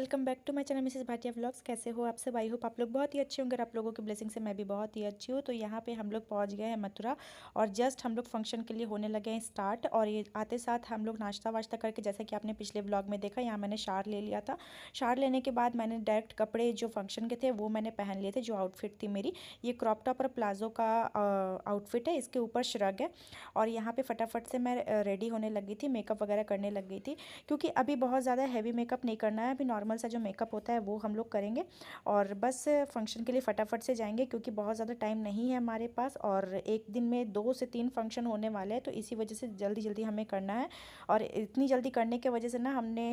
Welcome back to my channel Mrs Bhatia vlogs. कैसे हो आप सब? आई होप आप लोग बहुत ही अच्छे होंगे। आप लोगों की ब्लेसिंग से मैं भी बहुत ही अच्छी हूँ। तो यहाँ पे हम लोग पहुँच गए हैं मथुरा और जस्ट हम लोग फंक्शन के लिए होने लगे हैं स्टार्ट। और ये आते साथ हम लोग नाश्ता वाश्ता करके, जैसे कि आपने पिछले व्लॉग में देखा, यहाँ मैंने शार ले लिया था। शार लेने के बाद मैंने डायरेक्ट कपड़े जो फंक्शन के थे वो मैंने पहन लिए थे। जो आउटफिट थी मेरी, ये क्रॉप टॉप और प्लाजो का आउटफिट है, इसके ऊपर श्रग है। और यहाँ पर फटाफट से मैं रेडी होने लगी थी, मेकअप वगैरह करने लग गई थी, क्योंकि अभी बहुत ज़्यादा हैवी मेकअप नहीं करना है। अभी नॉर्मल सा जो मेकअप होता है वो हम लोग करेंगे और बस फंक्शन के लिए फटाफट से जाएंगे, क्योंकि बहुत ज़्यादा टाइम नहीं है हमारे पास। और एक दिन में 2 से 3 फंक्शन होने वाले हैं, तो इसी वजह से जल्दी जल्दी हमें करना है। और इतनी जल्दी करने की वजह से ना हमने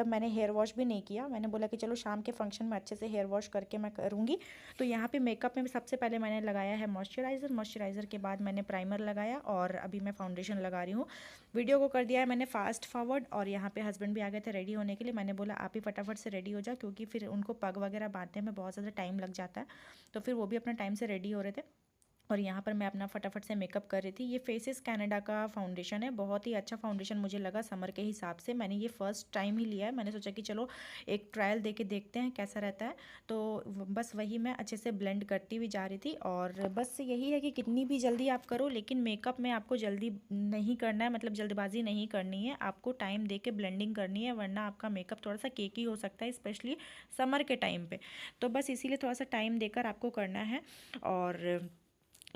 मैंने हेयर वॉश भी नहीं किया। मैंने बोला कि चलो शाम के फंक्शन में अच्छे से हेयर वॉश करके मैं करूँगी। तो यहाँ पे मेकअप में सबसे पहले मैंने लगाया है मॉइस्चराइज़र। मॉइस्चराइज़र के बाद मैंने प्राइमर लगाया और अभी मैं फाउंडेशन लगा रही हूँ। वीडियो को कर दिया है मैंने फास्ट फॉरवर्ड। और यहाँ पे हस्बैंड भी आ गए थे रेडी होने के लिए। मैंने बोला आप ही फटाफट से रेडी हो जाओ, क्योंकि फिर उनको पग वगैरह बांधने में बहुत ज़्यादा टाइम लग जाता है। तो फिर वो भी अपना टाइम से रेडी हो रहे थे और यहाँ पर मैं अपना फटाफट से मेकअप कर रही थी। ये फेसेस कनाडा का फाउंडेशन है, बहुत ही अच्छा फाउंडेशन मुझे लगा समर के हिसाब से। मैंने ये फ़र्स्ट टाइम ही लिया है, मैंने सोचा कि चलो एक ट्रायल दे के देखते हैं कैसा रहता है। तो बस वही मैं अच्छे से ब्लेंड करती हुई जा रही थी। और बस यही है कि कितनी भी जल्दी आप करो, लेकिन मेकअप में आपको जल्दी नहीं करना है, मतलब जल्दबाजी नहीं करनी है। आपको टाइम दे के ब्लेंडिंग करनी है, वरना आपका मेकअप थोड़ा सा केकी हो सकता है, स्पेशली समर के टाइम पर। तो बस इसीलिए थोड़ा सा टाइम देकर आपको करना है। और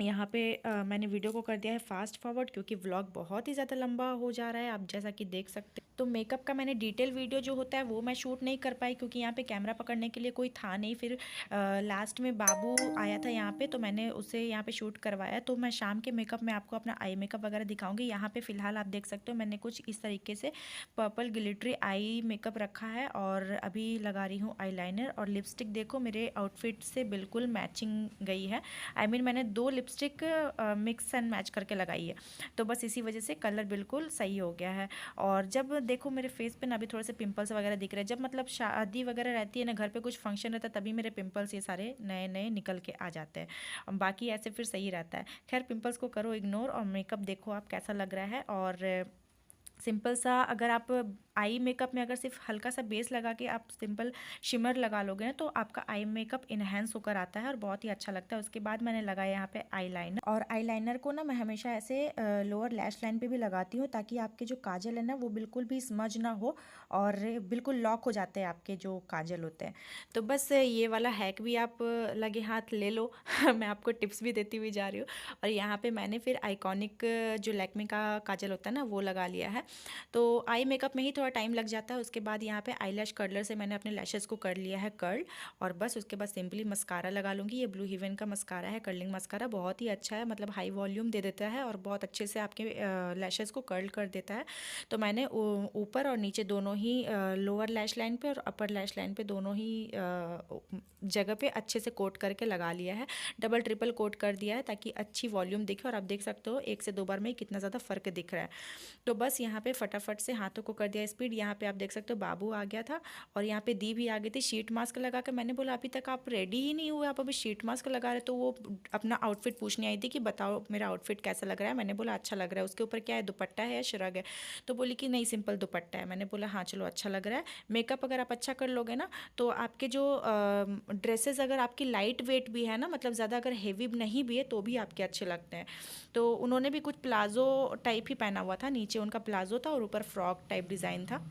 यहाँ पे मैंने वीडियो को कर दिया है फास्ट फॉरवर्ड, क्योंकि व्लॉग बहुत ही ज़्यादा लंबा हो जा रहा है, आप जैसा कि देख सकते हैं। तो मेकअप का मैंने डिटेल वीडियो जो होता है वो मैं शूट नहीं कर पाई, क्योंकि यहाँ पे कैमरा पकड़ने के लिए कोई था नहीं। फिर लास्ट में बाबू आया था यहाँ पे, तो मैंने उसे यहाँ पे शूट करवाया। तो मैं शाम के मेकअप में आपको अपना आई मेकअप वगैरह दिखाऊंगी। यहाँ पे फ़िलहाल आप देख सकते हो मैंने कुछ इस तरीके से पर्पल ग्लिटरी आई मेकअप रखा है। और अभी लगा रही हूँ आईलाइनर। और लिपस्टिक देखो मेरे आउटफिट से बिल्कुल मैचिंग गई है। मैंने 2 लिपस्टिक मिक्स एंड मैच करके लगाई है, तो बस इसी वजह से कलर बिल्कुल सही हो गया है। और जब देखो मेरे फेस पे ना अभी थोड़े से पिंपल्स वगैरह दिख रहे हैं। जब शादी वगैरह रहती है ना, घर पे कुछ फंक्शन रहता है, तभी मेरे पिंपल्स ये सारे नए नए निकल के आ जाते हैं। बाकी ऐसे फिर सही रहता है। खैर पिंपल्स को करो इग्नोर और मेकअप देखो आप कैसा लग रहा है। और सिंपल सा अगर आप आई मेकअप में अगर सिर्फ हल्का सा बेस लगा के आप सिंपल शिमर लगा लोगे ना, तो आपका आई मेकअप इन्हेंस होकर आता है और बहुत ही अच्छा लगता है। उसके बाद मैंने लगाया यहाँ पे आईलाइनर। और आईलाइनर को ना मैं हमेशा ऐसे लोअर लैश लाइन पे भी लगाती हूँ, ताकि आपके जो काजल है ना वो बिल्कुल भी स्मज ना हो और बिल्कुल लॉक हो जाते हैं आपके जो काजल होते हैं। तो बस ये वाला हैक भी आप लगे हाथ ले लो मैं आपको टिप्स भी देती हुई जा रही हूँ। और यहाँ पे मैंने फिर आइकॉनिक जो लैक्मे का काजल होता है ना वो लगा लिया है। तो आई मेकअप में ही थोड़ा टाइम लग जाता है। उसके बाद यहाँ पे आई लैश कर्लर से मैंने अपने लैशेस को कर लिया है कर्ल। और बस उसके बाद सिंपली मस्कारा लगा लूँगी। ये ब्लू हेवन का मस्कारा है, कर्लिंग मस्कारा, बहुत ही अच्छा है, मतलब हाई वॉल्यूम दे देता है और बहुत अच्छे से आपके लैशेस को कर्ल कर देता है। तो मैंने ऊपर और नीचे दोनों ही लोअर लैश लाइन पे और अपर लैश लाइन पे दोनों ही जगह पे अच्छे से कोट करके लगा लिया है। डबल ट्रिपल कोट कर दिया है ताकि अच्छी वॉल्यूम दिखे। और आप देख सकते हो 1 से 2 बार में कितना ज़्यादा फ़र्क दिख रहा है। तो बस यहाँ पे फटाफट से हाथों को कर दिया स्पीड। यहाँ पे आप देख सकते हो बाबू आ गया था और यहाँ पे दी भी आ गई थी शीट मास्क लगा कर। मैंने बोला अभी तक आप रेडी ही नहीं हुए, आप अभी शीट मास्क लगा रहे। तो वो अपना आउटफिट पूछने आई थी कि बताओ मेरा आउटफिट कैसा लग रहा है। मैंने बोला अच्छा लग रहा है। उसके ऊपर क्या है, दुपट्टा है या श्रग है? तो बोली कि नहीं सिंपल दुपट्टा है। मैंने बोला हाँ चलो अच्छा लग रहा है। मेकअप अगर आप अच्छा कर लोगे ना, तो आपके जो ड्रेसेस अगर आपकी लाइट वेट भी है ना, मतलब ज़्यादा अगर हेवी नहीं भी है, तो भी आपके अच्छे लगते हैं। तो उन्होंने भी कुछ प्लाजो टाइप ही पहना हुआ था, नीचे उनका प्लाजो था और ऊपर फ्रॉक टाइप डिज़ाइन था।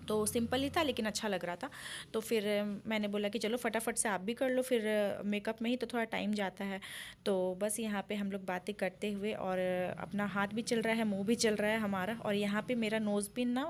तो सिंपल ही था लेकिन अच्छा लग रहा था। तो फिर मैंने बोला कि चलो फटाफट से आप भी कर लो, फिर मेकअप में ही तो थोड़ा टाइम जाता है। तो बस यहाँ पे हम लोग बातें करते हुए, और अपना हाथ भी चल रहा है, मुंह भी चल रहा है हमारा। और यहाँ पे मेरा नोज़ पिन ना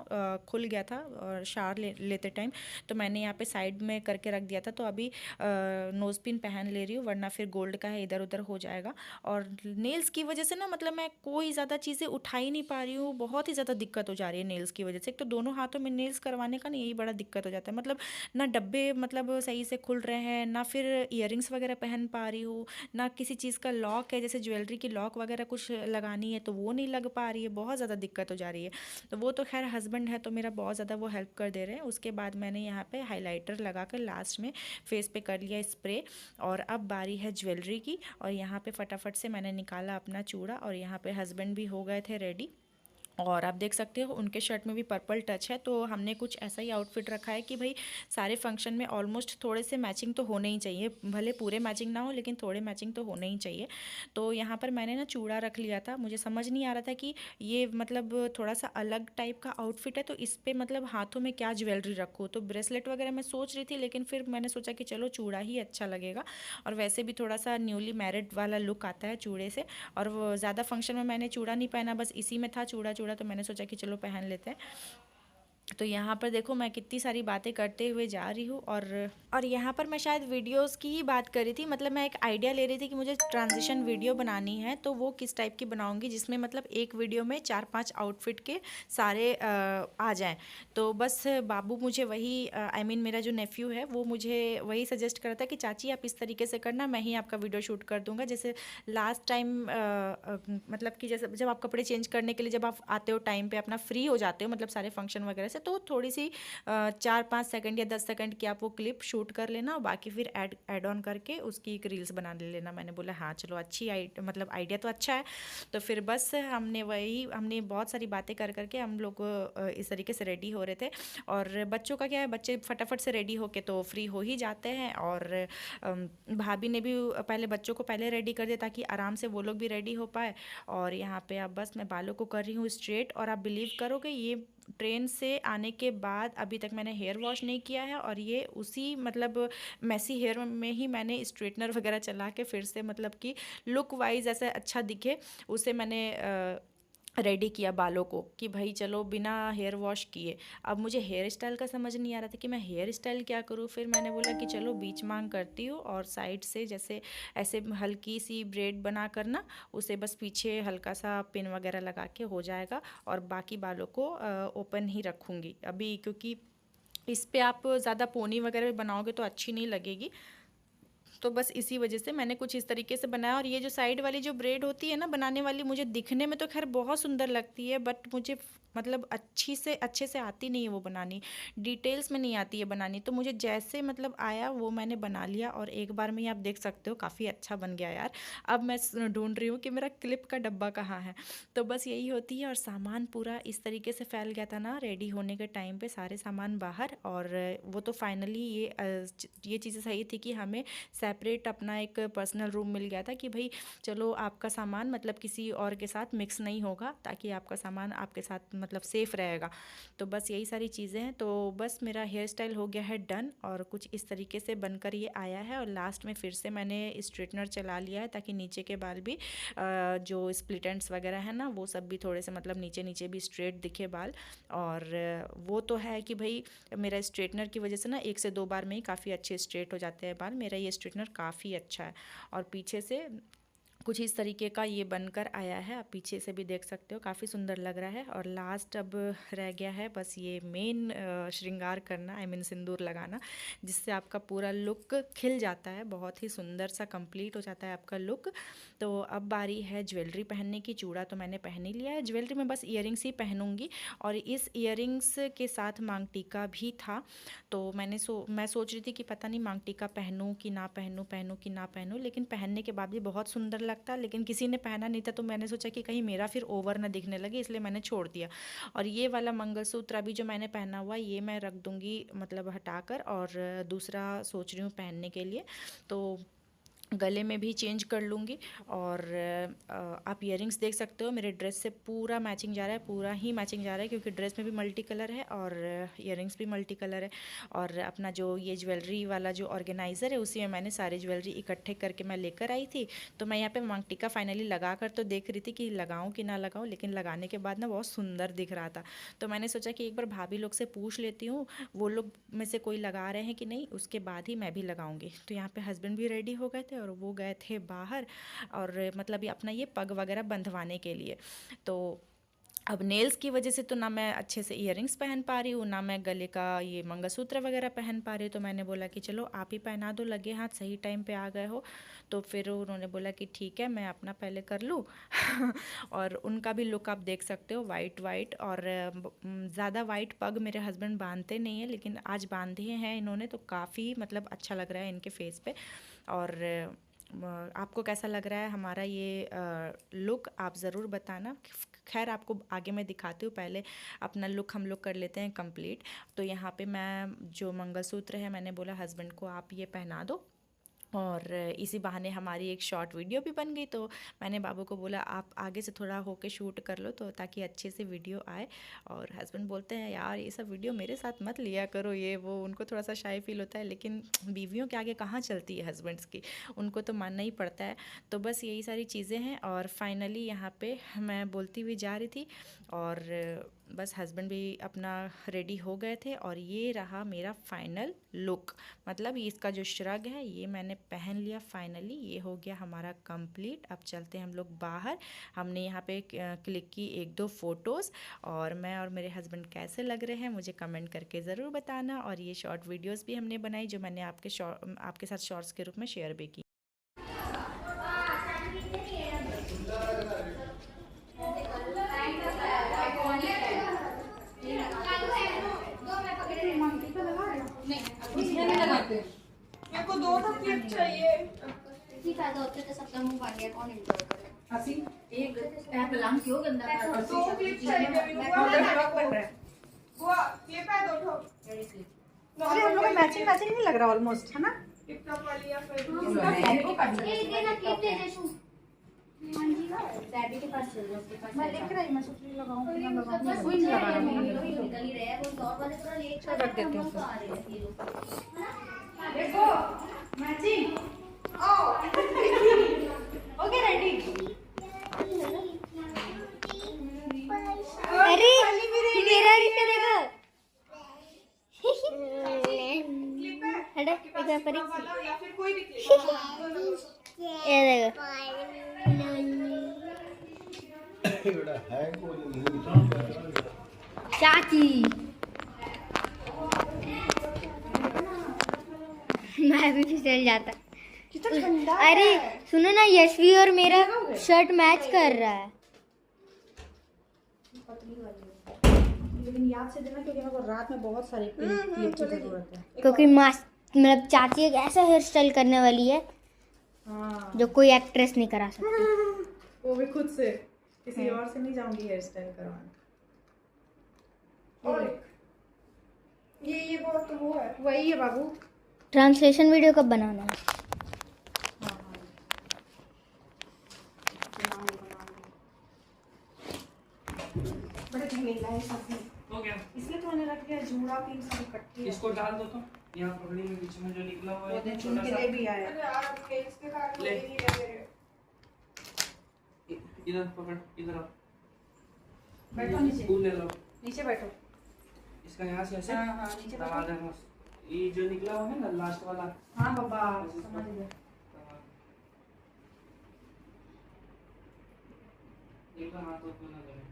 खुल गया था और शार लेते टाइम, तो मैंने यहाँ पे साइड में करके रख दिया था। तो अभी नोज़ पिन पहन ले रही हूँ, वरना फिर गोल्ड का है इधर उधर हो जाएगा। और नेल्स की वजह से ना, मतलब मैं कोई ज़्यादा चीज़ें उठा ही नहीं पा रही हूँ, बहुत ही ज़्यादा दिक्कत हो जा रही है नेल्स की वजह से। एक तो दोनों हाथों में नेल्स करवाने का ना यही बड़ा दिक्कत हो जाता है। मतलब ना डब्बे मतलब सही से खुल रहे हैं, ना फिर इयररिंग्स वगैरह पहन पा रही हूँ, ना किसी चीज़ का लॉक है, जैसे ज्वेलरी की लॉक वगैरह कुछ लगानी है तो वो नहीं लग पा रही है, बहुत ज़्यादा दिक्कत हो जा रही है। तो वो तो खैर हस्बैंड है तो मेरा बहुत ज़्यादा वो हेल्प कर दे रहे हैं। उसके बाद मैंने यहाँ पे हाइलाइटर लगा कर लास्ट में फेस पे कर लिया स्प्रे। और अब बारी है ज्वेलरी की। और यहाँ पे फटाफट से मैंने निकाला अपना चूड़ा, और यहाँ पे हस्बैंड भी हो गए थे रेडी। और आप देख सकते हो उनके शर्ट में भी पर्पल टच है, तो हमने कुछ ऐसा ही आउटफिट रखा है कि भाई सारे फंक्शन में ऑलमोस्ट थोड़े से मैचिंग तो होने ही चाहिए, भले पूरे मैचिंग ना हो लेकिन थोड़े मैचिंग तो होने ही चाहिए। तो यहाँ पर मैंने ना चूड़ा रख लिया था, मुझे समझ नहीं आ रहा था कि ये मतलब थोड़ा सा अलग टाइप का आउटफिट है तो इस पर मतलब हाथों में क्या ज्वेलरी रखूँ, तो ब्रेसलेट वगैरह मैं सोच रही थी, लेकिन फिर मैंने सोचा कि चलो चूड़ा ही अच्छा लगेगा। और वैसे भी थोड़ा सा न्यूली मैरिड वाला लुक आता है चूड़े से। और वो ज़्यादा फंक्शन में मैंने चूड़ा नहीं पहना, बस इसी में था चूड़ा चूड़ा, तो मैंने सोचा कि चलो पहन लेते हैं। तो यहाँ पर देखो मैं कितनी सारी बातें करते हुए जा रही हूँ। और यहाँ पर मैं शायद वीडियोस की ही बात कर रही थी, मतलब मैं एक आइडिया ले रही थी कि मुझे ट्रांजिशन वीडियो बनानी है, तो वो किस टाइप की बनाऊंगी जिसमें मतलब एक वीडियो में 4-5 आउटफिट के सारे आ जाएं। तो बस बाबू मुझे वही आई मीन मेरा जो नेफ्यू है वो मुझे वही सजेस्ट कर रहा था कि चाची आप इस तरीके से करना, मैं ही आपका वीडियो शूट कर दूंगा। जैसे लास्ट टाइम मतलब कि जैसे जब आप कपड़े चेंज करने के लिए जब आप आते हो टाइम पे अपना फ्री हो जाते हो मतलब सारे फंक्शन वगैरह से, तो थोड़ी सी 4-5 सेकंड या 10 सेकंड की आप वो क्लिप शूट कर लेना और बाकी फिर ऐड ऑन करके उसकी एक रील्स बना लेना। मैंने बोला हाँ चलो अच्छी मतलब आइडिया तो अच्छा है। तो फिर बस हमने बहुत सारी बातें कर करके हम लोग इस तरीके से रेडी हो रहे थे। और बच्चों का क्या है, बच्चे फटाफट से रेडी होके तो फ्री हो ही जाते हैं। और भाभी ने भी पहले बच्चों को पहले रेडी कर दिया ताकि आराम से वो लोग भी रेडी हो पाए। और यहाँ पे अब बस मैं बालों को कर रही हूँ स्ट्रेट। और आप बिलीव करोगे ये ट्रेन से आने के बाद अभी तक मैंने हेयर वॉश नहीं किया है, और ये उसी मतलब मैसी हेयर में ही मैंने स्ट्रेटनर वगैरह चला के फिर से मतलब कि लुक वाइज ऐसा अच्छा दिखे उसे मैंने रेडी किया बालों को कि भाई चलो बिना हेयर वॉश किए। अब मुझे हेयर स्टाइल का समझ नहीं आ रहा था कि मैं हेयर स्टाइल क्या करूँ, फिर मैंने बोला कि चलो बीच मांग करती हूँ और साइड से जैसे ऐसे हल्की सी ब्रेड बना करना, उसे बस पीछे हल्का सा पिन वगैरह लगा के हो जाएगा। और बाकी बालों को ओपन ही रखूँगी अभी, क्योंकि इस पे आप ज़्यादा पोनी वगैरह बनाओगे तो अच्छी नहीं लगेगी। तो बस इसी वजह से मैंने कुछ इस तरीके से बनाया। और ये जो साइड वाली जो ब्रेड होती है ना बनाने वाली, मुझे दिखने में तो खैर बहुत सुंदर लगती है, बट मुझे मतलब अच्छे से आती नहीं है वो बनानी, डिटेल्स में नहीं आती है बनानी। तो मुझे जैसे मतलब आया वो मैंने बना लिया और एक बार में ही आप देख सकते हो काफ़ी अच्छा बन गया यार। अब मैं ढूंढ रही हूँ कि मेरा क्लिप का डब्बा कहाँ है। तो बस यही होती है। और सामान पूरा इस तरीके से फैल गया था ना रेडी होने के टाइम पे, सारे सामान बाहर। और वो तो फाइनली ये चीज़ें सही थी कि हमें सेपरेट अपना एक पर्सनल रूम मिल गया था कि भाई चलो आपका सामान मतलब किसी और के साथ मिक्स नहीं होगा, ताकि आपका सामान आपके साथ मतलब सेफ़ रहेगा। तो बस यही सारी चीज़ें हैं। तो बस मेरा हेयर स्टाइल हो गया है डन, और कुछ इस तरीके से बनकर ये आया है। और लास्ट में फिर से मैंने स्ट्रेटनर चला लिया है ताकि नीचे के बाल भी जो स्प्लिट एंड्स वगैरह है ना वो सब भी थोड़े से मतलब नीचे नीचे भी स्ट्रेट दिखे बाल। और वो तो है कि भाई मेरा स्ट्रेटनर की वजह से ना 1 से 2 बार में ही काफ़ी अच्छे स्ट्रेट हो जाते हैं बाल। मेरा ये स्ट्रेटनर काफ़ी अच्छा है। और पीछे से कुछ इस तरीके का ये बनकर आया है, आप पीछे से भी देख सकते हो काफ़ी सुंदर लग रहा है। और लास्ट अब रह गया है बस ये मेन श्रृंगार करना, आई मीन सिंदूर लगाना, जिससे आपका पूरा लुक खिल जाता है, बहुत ही सुंदर सा कंप्लीट हो जाता है आपका लुक। तो अब बारी है ज्वेलरी पहनने की। चूड़ा तो मैंने पहन ही लिया है, ज्वेलरी में बस ईयरिंग्स ही पहनूंगी। और इस ईयरिंग्स के साथ मांग टीका भी था। तो मैं सोच रही थी कि पता नहीं मांग टीका पहनूं कि ना पहनूं, पहनूं कि ना पहनूं, लेकिन पहनने के बाद भी बहुत सुंदर लगता, लेकिन किसी ने पहना नहीं था तो मैंने सोचा कि कहीं मेरा फिर ओवर ना दिखने लगे, इसलिए मैंने छोड़ दिया। और ये वाला मंगलसूत्र अभी जो मैंने पहना हुआ ये मैं रख दूंगी मतलब हटाकर, और दूसरा सोच रही हूँ पहनने के लिए। तो गले में भी चेंज कर लूँगी। और आप इयरिंग्स देख सकते हो मेरे ड्रेस से पूरा मैचिंग जा रहा है, पूरा ही मैचिंग जा रहा है, क्योंकि ड्रेस में भी मल्टी कलर है और इयरिंग्स भी मल्टी कलर है। और अपना जो ये ज्वेलरी वाला जो ऑर्गेनाइज़र है उसी में मैंने सारे ज्वेलरी इकट्ठे करके मैं लेकर आई थी। तो मैं यहाँ पे मांग टीका फाइनली लगा कर तो देख रही थी कि लगाऊँ कि ना लगाऊँ, लेकिन लगाने के बाद ना बहुत सुंदर दिख रहा था। तो मैंने सोचा कि एक बार भाभी लोग से पूछ लेती हूँ, वो लोग में से कोई लगा रहे हैं कि नहीं, उसके बाद ही मैं भी लगाऊंगी। तो यहाँ पे हस्बैंड भी रेडी हो गए थे और वो गए थे बाहर, और मतलब ये अपना ये पग वगैरह बंधवाने के लिए। तो अब नेल्स की वजह से तो ना मैं अच्छे से इयररिंग्स पहन पा रही हूँ, ना मैं गले का ये मंगलसूत्र वगैरह पहन पा रही हूँ। तो मैंने बोला कि चलो आप ही पहना दो, लगे हाथ सही टाइम पे आ गए हो। तो फिर उन्होंने बोला कि ठीक है मैं अपना पहले कर लूँ। और उनका भी लुक आप देख सकते हो, वाइट वाइट। और ज़्यादा वाइट पग मेरे हस्बैंड बांधते नहीं हैं, लेकिन आज बांधे हैं इन्होंने, तो काफ़ी मतलब अच्छा लग रहा है इनके फेस पे। और आपको कैसा लग रहा है हमारा ये लुक, आप ज़रूर बताना। खैर आपको आगे मैं दिखाती हूँ, पहले अपना लुक हम लोग कर लेते हैं कंप्लीट। तो यहाँ पे मैं जो मंगलसूत्र है मैंने बोला हस्बैंड को आप ये पहना दो, और इसी बहाने हमारी एक शॉर्ट वीडियो भी बन गई। तो मैंने बाबू को बोला आप आगे से थोड़ा होके शूट कर लो तो ताकि अच्छे से वीडियो आए। और हस्बैंड बोलते हैं यार ये सब वीडियो मेरे साथ मत लिया करो, ये वो, उनको थोड़ा सा शाय फील होता है, लेकिन बीवियों के आगे कहाँ चलती है हस्बैंड्स की, उनको तो मानना ही पड़ता है। तो बस यही सारी चीज़ें हैं। और फाइनली यहाँ पे मैं बोलती हुई जा रही थी और बस हस्बैंड भी अपना रेडी हो गए थे, और ये रहा मेरा फाइनल लुक। मतलब इसका जो श्रग है ये मैंने पहन लिया फाइनली, ये हो गया हमारा कंप्लीट। अब चलते हैं हम लोग बाहर। हमने यहाँ पे क्लिक की 1-2 फ़ोटोज़, और मैं और मेरे हस्बैंड कैसे लग रहे हैं मुझे कमेंट करके ज़रूर बताना। और ये शॉर्ट वीडियोज़ भी हमने बनाई जो मैंने आपके साथ शॉर्ट्स के रूप में शेयर भी की। मेरे को 2 तो क्लिप चाहिए। इसी फायदा होते तो सबका मुंह बन गया, कौन एंजॉय करे। असी एक पैप लांग क्यों गंदा कर 2 क्लिप चाहिए मेरे को। वो क्लिप है 2 ठो। अरे हम लोग का मैचिंग मैचिंग नहीं लग रहा ऑलमोस्ट, है ना? टिप-टॉप वाली या फिर ये देना क्लिप दे दे शू मंजी का डैडी के पास चल जाओ, उसके पास मैं देख रही, मैं सोच रही लगाऊं कि ना लगाऊं। कोई कोई नहीं लगा रहा हूं। निकल ही रहे हैं, वो और वाले थोड़ा लेट कर रख देती हूँ। आ रहे हैं ये लोग। देखो मैचिंग। ओ ओके रेडी। अरे मेरा रिश्ता देखो। क्लिप है हटो इधर पर वाला या फिर कोई भी क्लिप। ये देखो चाची। मैं भी फिसल जाता। कितना ठंडा। अरे सुनो ना, यशवी और मेरा शर्ट मैच कर रहा है। लेकिन याद से देना क्योंकि मेरे को रात में बहुत सारी क्लिप की जरूरत है। क्योंकि मतलब चाची एक ऐसा हेयर स्टाइल करने वाली है हाँ, जो कोई एक्ट्रेस नहीं करा सकती। वो भी खुद से, किसी और से नहीं जाऊंगी हेयर स्टाइल करवाने। और ये बहुत वो है। वही है बाबू। ट्रांसलेशन वीडियो कब बनाना है? बड़ा झमेला है सब में। हो गया। इसलिए तो मैंने रख दिया जूड़ा पिन सब इकट्ठे। इसको डाल दो तो यहाँ पकड़ी में बीच में जो निकला हुआ वो है दिन छोटा चुन के सा। लिए भी आया। अरे यार अब केक्स के कारण ले। नहीं है मेरे। इधर पकड़, इधर आओ। बैठो नीचे। स्पून ले लो। नीचे बैठो। इसका यहाँ से ऐसे हाँ हाँ नीचे दबा बैठो। देना। ये जो निकला हुआ है ना लास्ट वाला। हाँ बाबा समझ गए। दबा दो। एक हाथ ऊपर ना करें।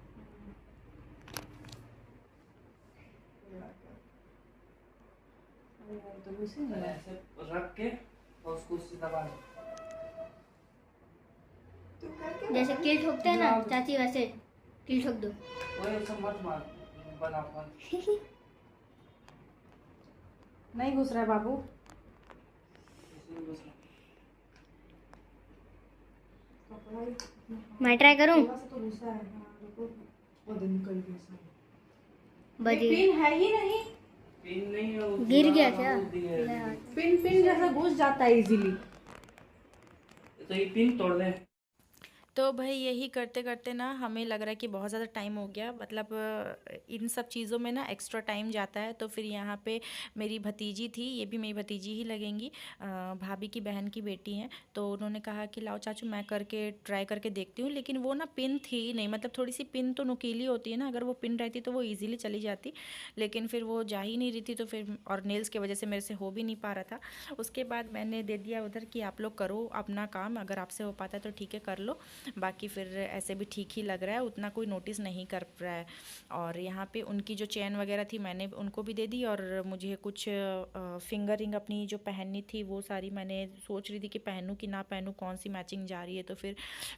अरे यार, तो घुसे नहीं। ऐसे रख के और उसको उससे दबा दो। तू करके जैसे कील ठोकते हैं ना चाची, वैसे कील ठोक दो। वही सब मत मार बना फोन। नहीं घुस रहा है बाबू। ऐसे ही बस। मैं ट्राई करूं? थोड़ा सा तो घुसा है। हाँ रुको। वो दिन निकल गया सारा। बजी पिन है ही नहीं। पिन नहीं है वो गिर गया पूरा क्या? बहुत दिया है। पिन जैसा घुस जाता है इजीली। तो ये पिन तोड़ दे। तो भाई यही करते करते ना हमें लग रहा है कि बहुत ज़्यादा टाइम हो गया। मतलब इन सब चीज़ों में ना एक्स्ट्रा टाइम जाता है। तो फिर यहाँ पे मेरी भतीजी थी, ये भी मेरी भतीजी ही लगेंगी, भाभी की बहन की बेटी हैं। तो उन्होंने कहा कि लाओ चाचू मैं करके ट्राई करके देखती हूँ। लेकिन वो ना पिन थी नहीं, मतलब थोड़ी सी पिन तो नुकीली होती है ना, अगर वो पिन रहती तो वो ईज़िली चली जाती, लेकिन फिर वो जा ही नहीं रही थी। तो फिर और नेल्स की वजह से मेरे से हो भी नहीं पा रहा था। उसके बाद मैंने दे दिया उधर कि आप लोग करो अपना काम, अगर आपसे हो पाता है तो ठीक है कर लो, बाकी फिर ऐसे भी ठीक ही लग रहा है, उतना कोई नोटिस नहीं कर रहा है। और यहाँ पे उनकी जो चेन वगैरह थी मैंने उनको भी दे दी, और मुझे कुछ फिंगर रिंग अपनी जो पहननी थी वो सारी मैंने सोच रही थी कि पहनूं कि ना पहनूं, कौन सी मैचिंग जा रही है। तो फिर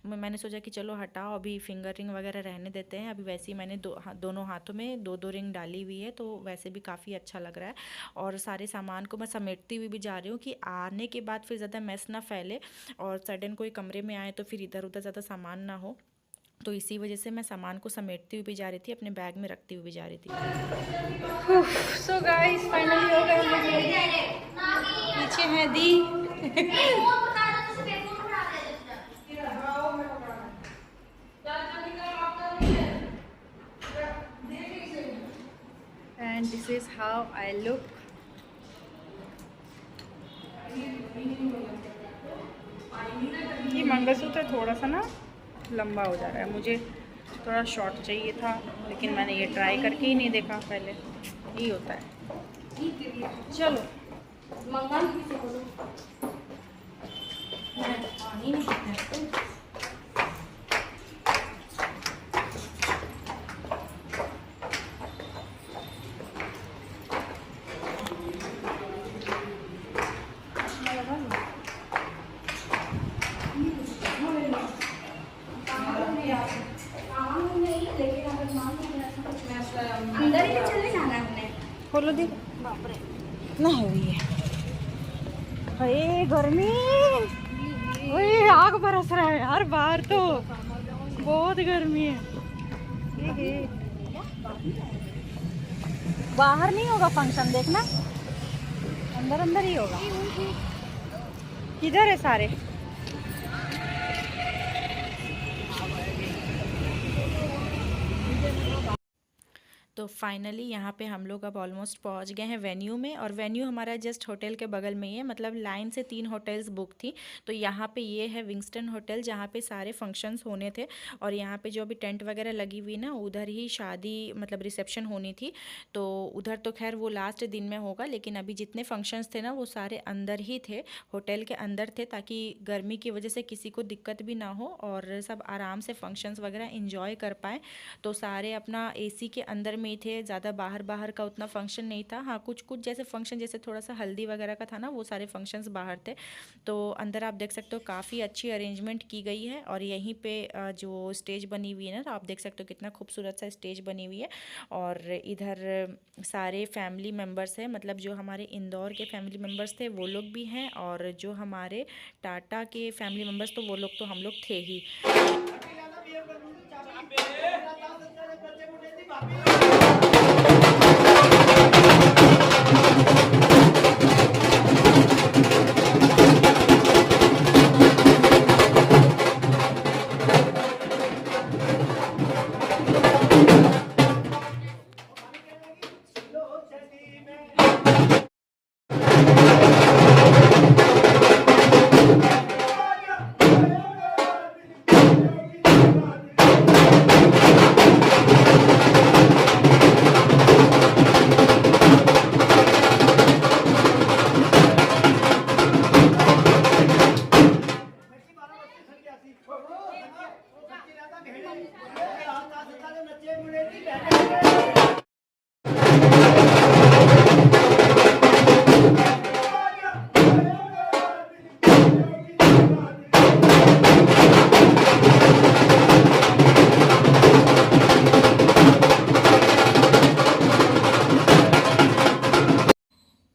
मैंने सोचा कि चलो हटाओ, अभी फिंगर रिंग वगैरह रहने देते हैं। अभी वैसे ही मैंने दोनों हाथों में 2-2 रिंग डाली हुई है, तो वैसे भी काफ़ी अच्छा लग रहा है। और सारे सामान को मैं समेटती हुई भी जा रही हूँ कि आने के बाद फिर ज़्यादा मैस ना फैले और सडन कोई कमरे में आए तो फिर इधर उधर ज़्यादा सामान ना हो। तो इसी वजह से मैं सामान को समेटती हुई भी जा रही थी, अपने बैग में रखती हुई भी जा रही थी। सो गाइस फाइनली हो गए हम लोग। पीछे है दी। And this is how I look. ये मंगलसूत्र थोड़ा सा ना लंबा हो जा रहा है, मुझे थोड़ा शॉर्ट चाहिए था, लेकिन मैंने ये ट्राई करके ही नहीं देखा पहले। यही होता है। चलो अंदर ही तो चले जाना हमने। खोलो दी। ना हुई है। अरे गर्मी, ओए आग बरस रहा है यार बाहर, तो बहुत गर्मी है। बाहर नहीं होगा फंक्शन, देखना अंदर अंदर ही होगा। किधर है सारे? तो फाइनली यहाँ पे हम लोग अब ऑलमोस्ट पहुँच गए हैं वेन्यू में, और वेन्यू हमारा जस्ट होटल के बगल में ही है, मतलब लाइन से 3 होटल्स बुक थी। तो यहाँ पे ये है विंगस्टन होटल, जहाँ पे सारे फंक्शंस होने थे, और यहाँ पे जो अभी टेंट वगैरह लगी हुई ना, उधर ही शादी मतलब रिसेप्शन होनी थी। तो उधर तो खैर वो लास्ट दिन में होगा, लेकिन अभी जितने फंक्शंस थे ना वो सारे अंदर ही थे, होटल के अंदर थे, ताकि गर्मी की वजह से किसी को दिक्कत भी ना हो और सब आराम से फंक्शंस वगैरह इंजॉय कर पाएँ। तो सारे अपना AC के अंदर में ही थे, ज़्यादा बाहर का उतना फंक्शन नहीं था। हाँ, कुछ जैसे फंक्शन, जैसे थोड़ा सा हल्दी वगैरह का था ना, वो सारे फंक्शंस बाहर थे। तो अंदर आप देख सकते हो काफ़ी अच्छी अरेंजमेंट की गई है, और यहीं पे जो स्टेज बनी हुई है ना, तो आप देख सकते हो कितना खूबसूरत सा स्टेज बनी हुई है। और इधर सारे फैमिली मेम्बर्स हैं, मतलब जो हमारे इंदौर के फैमिली मेम्बर्स थे वो लोग भी हैं, और जो हमारे टाटा के फैमिली मेम्बर्स, तो वो लोग तो हम लोग थे ही।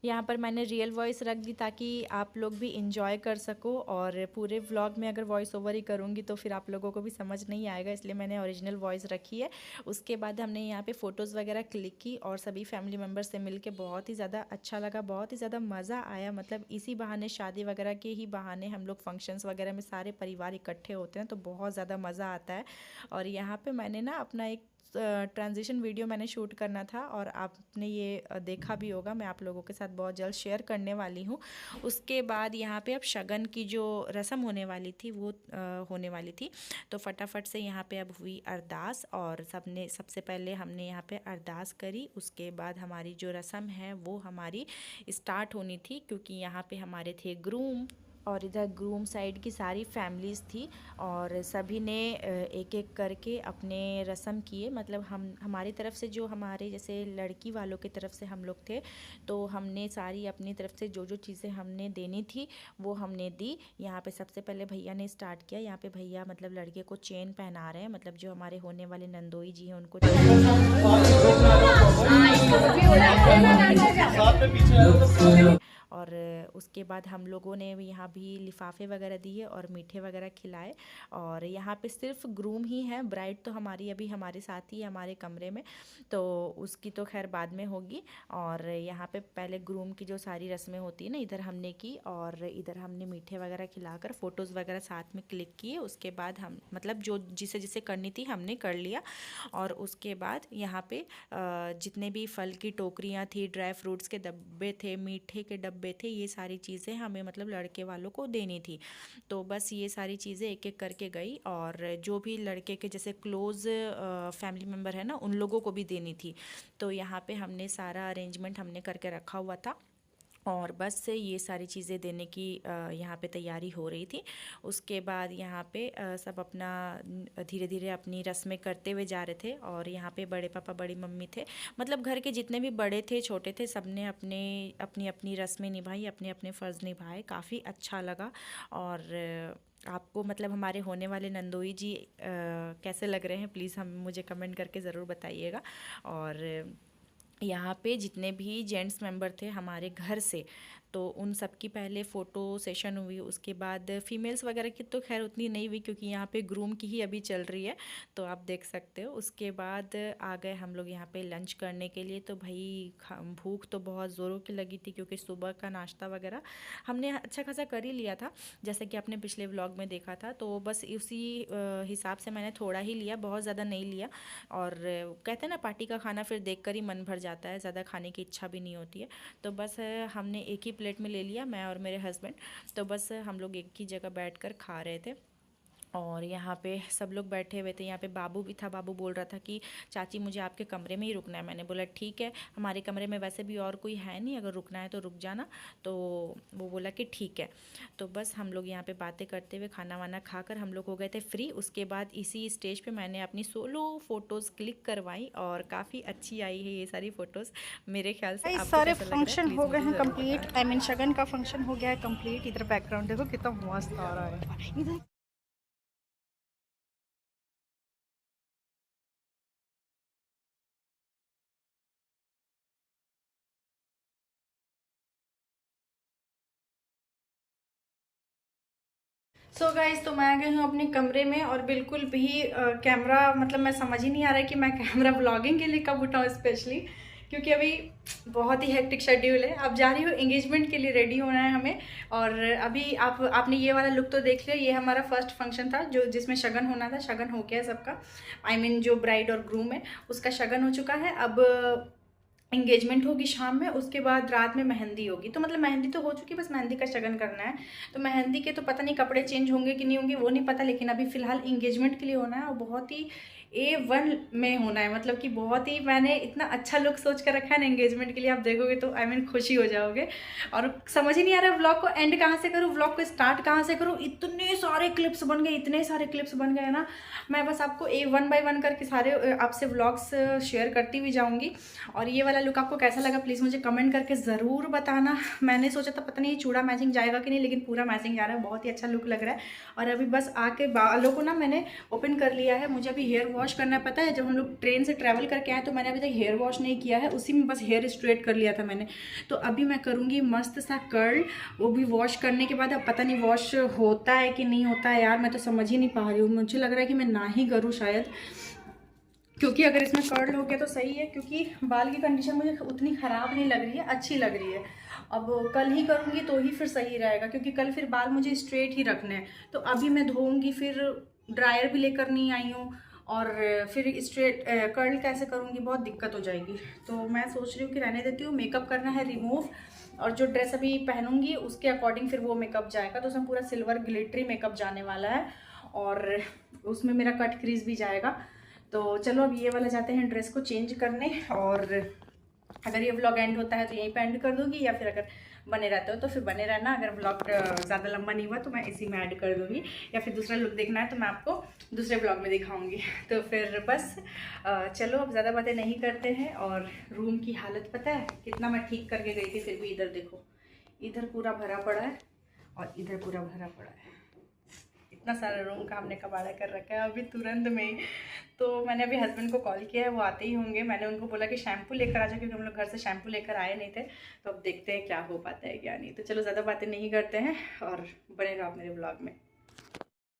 यहाँ पर मैंने रियल वॉइस रख दी ताकि आप लोग भी इंजॉय कर सको, और पूरे व्लॉग में अगर वॉइस ओवर ही करूँगी तो फिर आप लोगों को भी समझ नहीं आएगा, इसलिए मैंने ओरिजिनल वॉइस रखी है। उसके बाद हमने यहाँ पे फ़ोटोज़ वगैरह क्लिक की, और सभी फैमिली मेम्बर्स से मिल के बहुत ही ज़्यादा अच्छा लगा, बहुत ही ज़्यादा मज़ा आया। मतलब इसी बहाने, शादी वगैरह के ही बहाने हम लोग फंक्शंस वगैरह में सारे परिवार इकट्ठे होते हैं, तो बहुत ज़्यादा मज़ा आता है। और यहाँ पर मैंने ना अपना एक ट्रांजिशन वीडियो मैंने शूट करना था, और आपने ये देखा भी होगा, मैं आप लोगों के साथ बहुत जल्द शेयर करने वाली हूँ। उसके बाद यहाँ पे अब शगन की जो रस्म होने वाली थी वो होने वाली थी, तो फटाफट से यहाँ पे अब हुई अरदास, और सबसे पहले हमने यहाँ पे अरदास करी। उसके बाद हमारी जो रस्म है वो हमारी स्टार्ट होनी थी, क्योंकि यहाँ पे हमारे थे ग्रूम, और इधर ग्रूम साइड की सारी फैमिलीज़ थी, और सभी ने एक एक करके अपने रस्म किए। मतलब हमारी तरफ से, जो हमारे जैसे लड़की वालों की तरफ से हम लोग थे, तो हमने सारी अपनी तरफ से जो चीज़ें हमने देनी थी वो हमने दी। यहाँ पे सबसे पहले भैया ने स्टार्ट किया। यहाँ पे भैया मतलब लड़के को चेन पहना रहे हैं, मतलब जो हमारे होने वाले नंदोई जी हैं उनको और उसके बाद हम लोगों ने यहाँ भी लिफाफे वगैरह दिए और मीठे वगैरह खिलाए। और यहाँ पे सिर्फ ग्रूम ही है, ब्राइड तो हमारी अभी हमारे साथ ही है हमारे कमरे में, तो उसकी तो खैर बाद में होगी। और यहाँ पे पहले ग्रूम की जो सारी रस्में होती है ना, इधर हमने की, और इधर हमने मीठे वगैरह खिलाकर फ़ोटोज़ वगैरह साथ में क्लिक किए। उसके बाद हम मतलब जो जिसे जिसे करनी थी हमने कर लिया। और उसके बाद यहाँ पे जितने भी फल की टोकरियाँ थी, ड्राई फ्रूट्स के डब्बे थे, मीठे के डब्बे थे, ये सारी चीज़ें हमें मतलब लड़के वालों को देनी थी। तो बस ये सारी चीज़ें एक एक करके गई, और जो भी लड़के के जैसे क्लोज़ फैमिली मेम्बर है ना, उन लोगों को भी देनी थी। तो यहाँ पे हमने सारा अरेंजमेंट हमने करके रखा हुआ था, और बस से ये सारी चीज़ें देने की यहाँ पे तैयारी हो रही थी। उसके बाद यहाँ पे सब अपना धीरे धीरे अपनी रस्में करते हुए जा रहे थे। और यहाँ पे बड़े पापा बड़ी मम्मी थे, मतलब घर के जितने भी बड़े थे छोटे थे, सब ने अपनी अपनी रस्में निभाई, अपने अपने फ़र्ज़ निभाए। काफ़ी अच्छा लगा। और आपको मतलब हमारे होने वाले नंदोई जी कैसे लग रहे हैं, प्लीज़ हम मुझे कमेंट करके ज़रूर बताइएगा। और यहाँ पे जितने भी जेंट्स मेंबर थे हमारे घर से, तो उन सब की पहले फ़ोटो सेशन हुई। उसके बाद फ़ीमेल्स वगैरह की तो खैर उतनी नहीं हुई, क्योंकि यहाँ पे ग्रूम की ही अभी चल रही है, तो आप देख सकते हो। उसके बाद आ गए हम लोग यहाँ पे लंच करने के लिए। तो भाई भूख तो बहुत ज़ोरों की लगी थी, क्योंकि सुबह का नाश्ता वगैरह हमने अच्छा खासा कर ही लिया था, जैसे कि आपने पिछले व्लॉग में देखा था। तो बस उसी हिसाब से मैंने थोड़ा ही लिया, बहुत ज़्यादा नहीं लिया। और कहते हैं ना, पार्टी का खाना फिर देख कर ही मन भर जाता है, ज़्यादा खाने की इच्छा भी नहीं होती है। तो बस हमने एक ही प्लेट में ले लिया, मैं और मेरे हस्बैंड। तो बस हम लोग एक ही जगह बैठकर खा रहे थे। और यहाँ पे सब लोग बैठे हुए थे। यहाँ पे बाबू भी था। बाबू बोल रहा था कि चाची मुझे आपके कमरे में ही रुकना है। मैंने बोला ठीक है, हमारे कमरे में वैसे भी और कोई है नहीं, अगर रुकना है तो रुक जाना। तो वो बोला कि ठीक है। तो बस हम लोग यहाँ पे बातें करते हुए खाना वाना खाकर हम लोग हो गए थे फ्री। उसके बाद इसी स्टेज पे मैंने अपनी सोलो फ़ोटोज़ क्लिक करवाई, और काफ़ी अच्छी आई है ये सारी फ़ोटोज़ मेरे ख्याल से। आपको सारे कैसा लग रहा है, फंक्शन प्लीज़ हो गए मुझे हैं ज़रूर कंप्लीट। बताना। आई मीन शगन का फंक्शन हो गया है कंप्लीट। इधर बैकग्राउंड देखो कितना मस्त आ रहा है इधर। सो गाइज, तो मैं आ गई हूँ अपने कमरे में, और बिल्कुल भी कैमरा मतलब मैं समझ ही नहीं आ रहा है कि मैं कैमरा व्लॉगिंग के लिए कब उठाऊँ स्पेशली, क्योंकि अभी बहुत ही हेक्टिक शेड्यूल है। अब जा रही हूँ एंगेजमेंट के लिए, रेडी होना है हमें। और अभी आपने ये वाला लुक तो देख लिया, ये हमारा फर्स्ट फंक्शन था जो जिसमें शगन होना था। शगन हो गया सबका, आई मीन जो ब्राइड और ग्रूम है उसका शगन हो चुका है। अब इंगेजमेंट होगी शाम में, उसके बाद रात में मेहंदी होगी। तो मतलब मेहंदी तो हो चुकी, बस मेहंदी का शगन करना है। तो मेहंदी के तो पता नहीं कपड़े चेंज होंगे कि नहीं होंगे, वो नहीं पता, लेकिन अभी फ़िलहाल इंगेजमेंट के लिए होना है, और बहुत ही A1 में होना है। मतलब कि बहुत ही मैंने इतना अच्छा लुक सोच कर रखा है ना एंगेजमेंट के लिए, आप देखोगे तो आई मीन खुशी हो जाओगे। और समझ ही नहीं आ रहा व्लॉग को एंड कहाँ से करूँ, व्लॉग को स्टार्ट कहाँ से करूँ। इतने सारे क्लिप्स बन गए, इतने सारे क्लिप्स बन गए ना। मैं बस आपको 1 बाय 1 करके सारे आपसे व्लॉग्स शेयर करती हुई जाऊँगी। और ये वाला लुक आपको कैसा लगा प्लीज़ मुझे कमेंट करके ज़रूर बताना। मैंने सोचा था पता नहीं चूड़ा मैचिंग जाएगा कि नहीं, लेकिन पूरा मैचिंग जा रहा है, बहुत ही अच्छा लुक लग रहा है। और अभी बस आके बालों को ना मैंने ओपन कर लिया है। मुझे अभी हेयर वॉश करना है। पता है जब हम लोग ट्रेन से ट्रैवल करके आए तो मैंने अभी तक हेयर वॉश नहीं किया है, उसी में बस हेयर स्ट्रेट कर लिया था मैंने। तो अभी मैं करूँगी मस्त सा कर्ल, वो भी वॉश करने के बाद। अब पता नहीं वॉश होता है कि नहीं होता है यार, मैं तो समझ ही नहीं पा रही हूँ। मुझे लग रहा है कि मैं ना ही करूँ शायद, क्योंकि अगर इसमें कर्ल हो गया तो सही है, क्योंकि बाल की कंडीशन मुझे उतनी ख़राब नहीं लग रही है, अच्छी लग रही है। अब कल ही करूँगी तो ही फिर सही रहेगा, क्योंकि कल फिर बाल मुझे स्ट्रेट ही रखने हैं। तो अभी मैं धोऊंगी, फिर ड्रायर भी लेकर नहीं आई हूँ, और फिर स्ट्रेट कर्ल कैसे करूँगी, बहुत दिक्कत हो जाएगी। तो मैं सोच रही हूँ कि रहने देती हूँ। मेकअप करना है रिमूव, और जो ड्रेस अभी पहनूंगी उसके अकॉर्डिंग फिर वो मेकअप जाएगा। तो उसमें पूरा सिल्वर ग्लिटरी मेकअप जाने वाला है, और उसमें मेरा कट क्रीज भी जाएगा। तो चलो अब ये वाला जाते हैं ड्रेस को चेंज करने। और अगर ये व्लॉग एंड होता है तो यहीं पे एंड कर दूँगी, या फिर अगर बने रहते हो तो फिर बने रहना। अगर व्लॉग ज़्यादा लंबा नहीं हुआ तो मैं इसी में ऐड कर दूँगी, या फिर दूसरा लुक देखना है तो मैं आपको दूसरे व्लॉग में दिखाऊँगी। तो फिर बस चलो अब ज़्यादा बातें नहीं करते हैं। और रूम की हालत पता है कितना मैं ठीक करके गई थी, फिर भी इधर देखो, इधर पूरा भरा पड़ा है और इधर पूरा भरा पड़ा है। इतना सारा रूम का हमने कबाड़ा कर रखा है अभी तुरंत में ही। तो मैंने अभी हस्बैंड को कॉल किया है, वो आते ही होंगे। मैंने उनको बोला कि शैम्पू लेकर आ जाओ, क्योंकि हम लोग घर से शैम्पू लेकर आए नहीं थे। तो अब देखते हैं क्या हो पाता है क्या नहीं। तो चलो ज़्यादा बातें नहीं करते हैं और बने रहो आप मेरे ब्लॉग में।